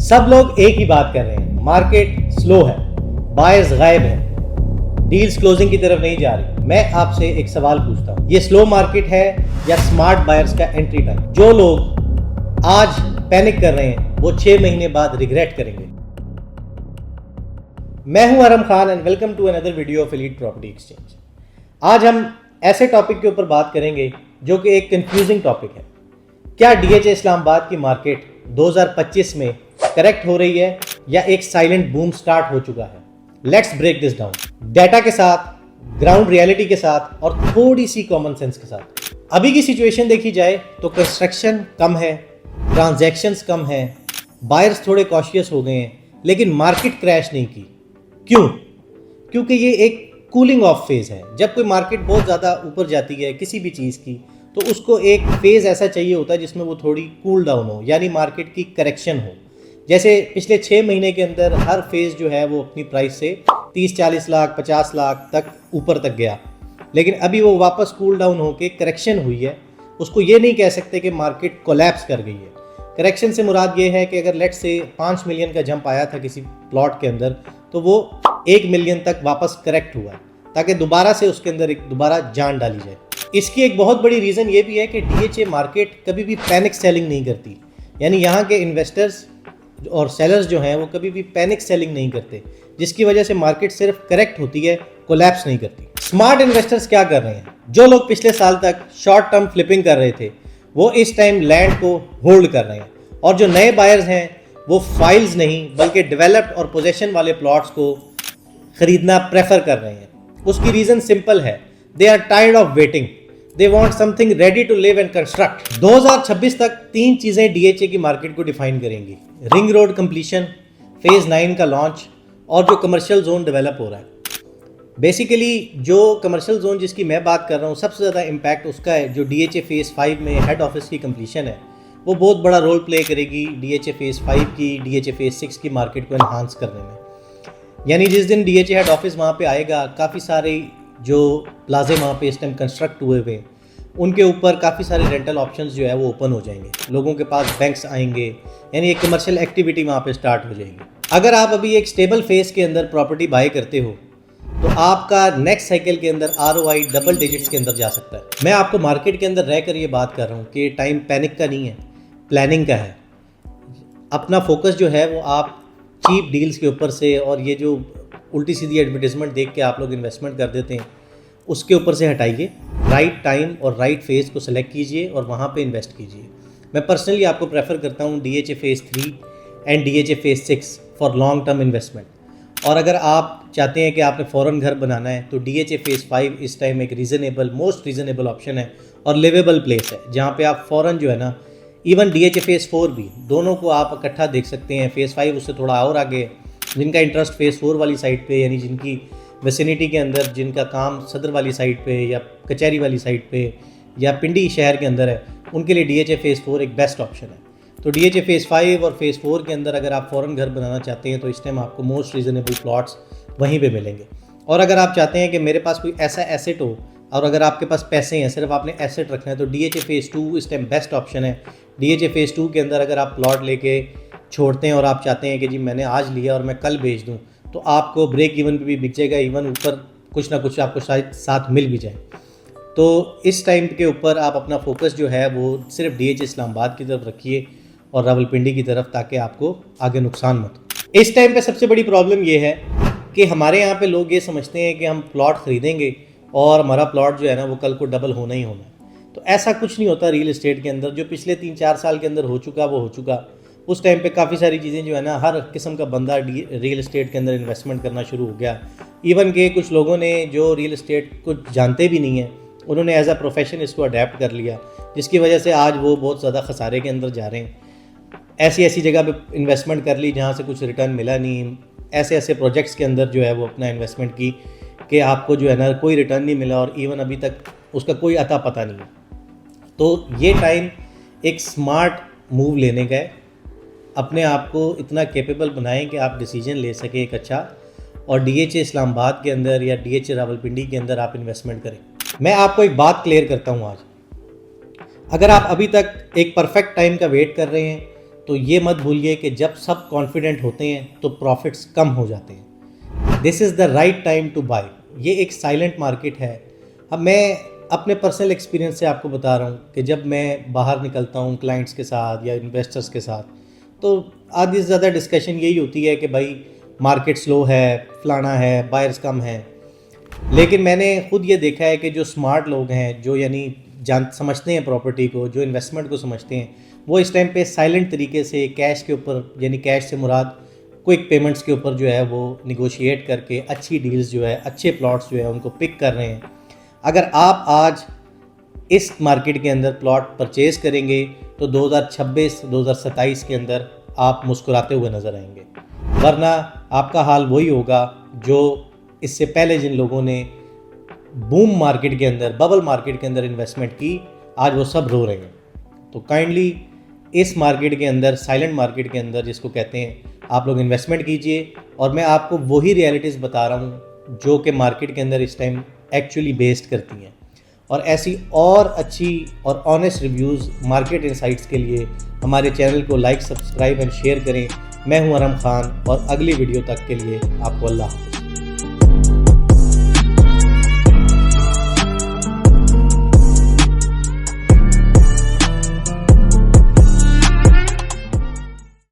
सब लोग एक ही बात कर रहे हैं, मार्केट स्लो है, बायर्स गायब है, डील्स क्लोजिंग की तरफ नहीं जा रही। मैं आपसे एक सवाल पूछता हूँ, ये स्लो मार्केट है या स्मार्ट बायर्स का एंट्री टाइम? जो लोग आज पैनिक कर रहे हैं वो 6 महीने बाद रिग्रेट करेंगे। मैं हूं Aram Khan and welcome to another video of elite property exchange. आज हम ऐसे टॉपिक के ऊपर बात करेंगे जो कि एक कंफ्यूजिंग टॉपिक है। क्या डीएचए इस्लामाबाद की मार्केट 2025 में करेक्ट हो रही है या एक साइलेंट बूम स्टार्ट हो चुका है? Let's break this down data के साथ, ग्राउंड रियलिटी के साथ और थोड़ी सी कॉमन सेंस के साथ। अभी की सिचुएशन देखी जाए तो कंस्ट्रक्शन कम है, ट्रांजैक्शंस कम है, बायर्स थोड़े कॉशियस हो गए हैं, लेकिन मार्केट क्रैश नहीं की। क्यों? क्योंकि ये एक कूलिंग ऑफ फेज है। जब कोई मार्केट बहुत ज़्यादा ऊपर जाती है किसी भी चीज़ की, तो उसको एक फेज़ ऐसा चाहिए होता है जिसमें वो थोड़ी कूल डाउन हो, यानी मार्केट की करेक्शन हो। जैसे पिछले 6 महीने के अंदर हर फेज़ जो है वो अपनी प्राइस से 30-40 लाख 50 लाख तक ऊपर तक गया, लेकिन अभी वो वापस कूल डाउन होकर करेक्शन हुई है। उसको ये नहीं कह सकते कि मार्केट कोलैप्स कर गई है। करेक्शन से मुराद ये है कि अगर लेट्स से 5 मिलियन का जंप आया था किसी प्लॉट के अंदर, तो वो 1 मिलियन तक वापस करेक्ट हुआ, ताकि दोबारा से उसके अंदर दोबारा जान डाली जाए। इसकी एक बहुत बड़ी रीज़न ये भी है कि डीएचए मार्केट कभी भी पैनिक सेलिंग नहीं करती, यानी यहाँ के इन्वेस्टर्स और सेलर्स जो हैं वो कभी भी पैनिक सेलिंग नहीं करते, जिसकी वजह से मार्केट सिर्फ करेक्ट होती है, कोलैप्स नहीं करती। स्मार्ट इन्वेस्टर्स क्या कर रहे हैं? जो लोग पिछले साल तक शॉर्ट टर्म फ्लिपिंग कर रहे थे वो इस टाइम लैंड को होल्ड कर रहे हैं, और जो नए बायर्स हैं वो फाइल्स नहीं बल्कि डेवलप्ड और पोजेशन वाले प्लॉट्स को खरीदना प्रेफर कर रहे हैं। उसकी रीज़न सिंपल है, they are tired of waiting, they want something ready to live and construct. 2026 तक 3 चीज़ें डीएचए की मार्केट को डिफाइन करेंगी: रिंग रोड कंप्लीशन, फेज़ 9 का लॉन्च और जो कमर्शियल जोन डेवलप हो रहा है। बेसिकली जो कमर्शियल जोन जिसकी मैं बात कर रहा हूँ, सबसे ज़्यादा इम्पैक्ट उसका है जो डीएचए फेज़ 5 में हेड ऑफिस की कंप्लीशन है। वो बहुत बड़ा रोल प्ले करेगी डीएचए फेज़ 5 की, डीएचए फेज़ 6 की मार्केट को एनहांस करने में। यानी जिस दिन डीएचए हेड ऑफिस वहाँ पे आएगा, काफ़ी सारे जो प्लाजे वहाँ पे इस टाइम कंस्ट्रक्ट हुए हुए, उनके ऊपर काफ़ी सारे रेंटल ऑप्शंस जो है वो ओपन हो जाएंगे, लोगों के पास बैंक्स आएंगे, यानी एक कमर्शियल एक्टिविटी वहाँ पे स्टार्ट हो जाएगी। अगर आप अभी एक स्टेबल फेज़ के अंदर प्रॉपर्टी बाय करते हो तो आपका नेक्स्ट साइकिल के अंदर ROI डबल डिजिट्स के अंदर जा सकता है। मैं आपको मार्केट के अंदर रहकर ये बात कर रहा हूँ कि टाइम पैनिक का नहीं है, प्लानिंग का है। अपना फोकस जो है वो आप चीप डील्स के ऊपर से और ये जो उल्टी सीधी एडवर्टीजमेंट देख के आप लोग इन्वेस्टमेंट कर देते हैं उसके ऊपर से हटाइए। राइट टाइम और राइट फेज़ को सेलेक्ट कीजिए और वहाँ पे इन्वेस्ट कीजिए। मैं पर्सनली आपको प्रेफर करता हूँ DHA phase 3 and DHA phase 6 for long term investment. और अगर आप चाहते हैं कि आपने फ़ौरन घर बनाना है तो डीएचए फेज़ 5 इस टाइम एक मोस्ट रीज़नेबल ऑप्शन है और लिवेबल प्लेस है, जहाँ पे आप फ़ौरन जो है ना, इवन डीएचए फेज़ 4 भी, दोनों को आप इकट्ठा देख सकते हैं। फेज़ 5 उससे थोड़ा और आगे, जिनका इंटरेस्ट फेज़ 4 वाली साइड पे, यानी जिनकी विसिनिटी के अंदर, जिनका काम सदर वाली साइड पे या कचहरी वाली साइड पे या पिंडी शहर के अंदर है, उनके लिए डीएचए फेज़ 4 एक बेस्ट ऑप्शन है। तो डीएचए फेज़ 5 और फेज़ 4 के अंदर अगर आप फ़ौरन घर बनाना चाहते हैं तो इस टाइम आपको मोस्ट रीज़नेबल प्लॉट्स वहीं पे मिलेंगे। और अगर आप चाहते हैं कि मेरे पास कोई ऐसा एसेट हो और अगर आपके पास पैसे हैं, सिर्फ आपने एसेट रखना है, तो डीएचए फेज़ 2 इस टाइम बेस्ट ऑप्शन है। डीएचए फेज़ 2 के अंदर अगर आप प्लॉट लेके छोड़ते हैं और आप चाहते हैं कि जी मैंने आज लिया और मैं कल बेच दूं, तो आपको ब्रेक इवन पे भी बिक जाएगा, इवन ऊपर कुछ ना कुछ आपको शायद साथ मिल भी जाए। तो इस टाइम के ऊपर आप अपना फोकस जो है वो सिर्फ डीएचए इस्लामाबाद की तरफ रखिए और रावलपिंडी की तरफ, ताकि आपको आगे नुकसान मत हो। इस टाइम पे सबसे बड़ी प्रॉब्लम ये है कि हमारे यहाँ पे लोग ये समझते हैं कि हम प्लॉट ख़रीदेंगे और हमारा प्लॉट जो है ना वो कल को डबल होना ही होना है। तो ऐसा कुछ नहीं होता रियल एस्टेट के अंदर। जो पिछले 3-4 साल के अंदर हो चुका वो हो चुका। उस टाइम पे काफ़ी सारी चीज़ें जो है ना, हर किस्म का बंदा रियल एस्टेट के अंदर इन्वेस्टमेंट करना शुरू हो गया। इवन के कुछ लोगों ने जो रियल एस्टेट को जानते भी नहीं हैं, उन्होंने एज अ प्रोफेशन इसको अडेप्ट कर लिया, जिसकी वजह से आज वो बहुत ज़्यादा खसारे के अंदर जा रहे हैं। ऐसी जगह पे इन्वेस्टमेंट कर ली जहाँ से कुछ रिटर्न मिला नहीं, ऐसे प्रोजेक्ट्स के अंदर जो है वो अपना इन्वेस्टमेंट की कि आपको जो है ना कोई रिटर्न नहीं मिला और इवन अभी तक उसका कोई अता पता नहीं है। तो ये टाइम एक स्मार्ट मूव लेने का है। अपने आप को इतना कैपेबल बनाएं कि आप डिसीजन ले सकें एक अच्छा, और डीएचए इस्लामाबाद के अंदर या डीएचए रावलपिंडी के अंदर आप इन्वेस्टमेंट करें। मैं आपको एक बात क्लियर करता हूँ आज, अगर आप अभी तक एक परफेक्ट टाइम का वेट कर रहे हैं तो ये मत भूलिए कि जब सब कॉन्फिडेंट होते हैं तो प्रॉफिट्स कम हो जाते हैं। This is the right time to buy. ये एक साइलेंट मार्केट है। अब मैं अपने पर्सनल एक्सपीरियंस से आपको बता रहा हूँ कि जब मैं बाहर निकलता हूँ क्लाइंट्स के साथ या इन्वेस्टर्स के साथ, तो आधी से ज़्यादा डिस्कशन यही होती है कि भाई मार्केट स्लो है, फलाना है, बायर्स कम हैं। लेकिन मैंने खुद ये देखा है कि जो स्मार्ट लोग हैं, जो यानी समझते हैं प्रॉपर्टी को, जो इन्वेस्टमेंट को समझते हैं, वो इस टाइम पे साइलेंट तरीके से कैश के ऊपर, यानी कैश से मुराद क्विक पेमेंट्स के ऊपर जो है वो निगोशिएट करके अच्छी डील्स जो है, अच्छे प्लॉट्स जो है उनको पिक कर रहे हैं। अगर आप आज इस मार्केट के अंदर प्लॉट परचेज़ करेंगे तो 2026-2027 के अंदर आप मुस्कुराते हुए नज़र आएंगे, वरना आपका हाल वही होगा जो इससे पहले जिन लोगों ने बूम मार्केट के अंदर, बबल मार्केट के अंदर इन्वेस्टमेंट की, आज वो सब रो रहे हैं। तो काइंडली इस मार्केट के अंदर, साइलेंट मार्केट के अंदर जिसको कहते हैं, आप लोग इन्वेस्टमेंट कीजिए। और मैं आपको वही रियलिटीज़ बता रहा हूँ जो कि मार्केट के अंदर इस टाइम एक्चुअली बेस्ड करती हैं। और ऐसी और अच्छी और ऑनेस्ट रिव्यूज़, मार्केट इनसाइट्स के लिए हमारे चैनल को लाइक, सब्सक्राइब एंड शेयर करें। मैं हूं अरम खान और अगली वीडियो तक के लिए आपको अल्लाह।